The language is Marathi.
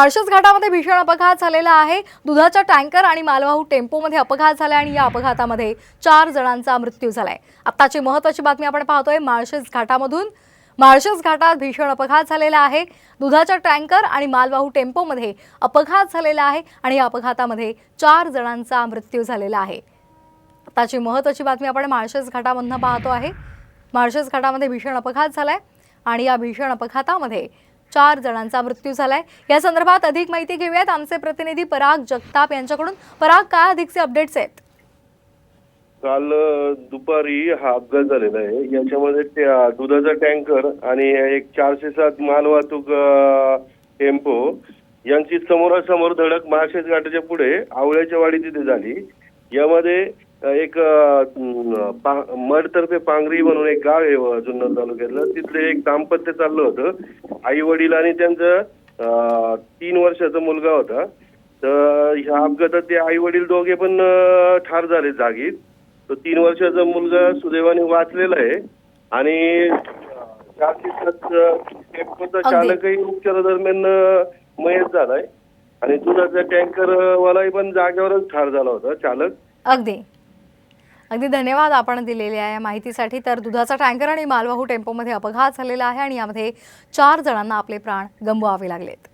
माळशेज घाटामध्ये भीषण अपघात झालेला आहे। दुधाचा टँकर आणि मालवाहू टेम्पोमध्ये अपघात झाला आणि या अपघातामध्ये 4 जणांचा मृत्यू झालाय। आताची महत्त्वाची बातमी आपण पाहतोय माळशेज घाटामधून। माळशेज घाटात भीषण अपघात झालेला आहे। दुधाचा टँकर आणि मालवाहू टेम्पोमध्ये अपघात झालेला आहे आणि या अपघातामध्ये 4 जणांचा मृत्यू झालेला आहे। आताची महत्त्वाची बातमी आपण माळशेज घाटामधून पाहतो आहे। माळशेज घाटामध्ये भीषण अपघात झालाय आणि या भीषण अपघातामध्ये 4 जणांचा मृत्यू झालाय। या संदर्भात अधिक माहिती घेऊयात आमचे प्रतिनिधी पराग जगताप यांच्याकडून। पराग, काय अधिकचे अपडेट्स आहेत? काल दुपारी हा अपघात झालेला आहे। याच्यामध्ये दुधाचा टँकर आणि एक 407 मालवाहतूक टेम्पो यांची समोरासमोर धडक माळशेज घाटाच्या पुढे आवळ्याच्या वाडी तिथे झाली। यामध्ये एक मडतर्फे पांगरी म्हणून एक गाव आहे जुन्नर तालुक्यातलं, तिथले एक दाम्पत्य चाललं होतं। आई वडील आणि त्यांचा 3 वर्षाचा मुलगा होता। तर ह्या अपघातात ते आई वडील दोघे पण ठार झाले जागीच। तो 3 वर्षाचा मुलगा सुदैवाने वाचलेला आहे आणि टेम्पोचा चालकही उपचारादरम्यान मयत झालाय आणि दुधाचा टँकर वालाही पण जागेवरच ठार झाला होता चालक। अगदी धन्यवाद आपण दिलेल्या या माहितीसाठी। तर दुधाचा टँकर आणि मालवाहू टेम्पोमध्ये अपघात झालेला आहे आणि यामध्ये 4 जणांना आपले प्राण गमवावे लागलेत।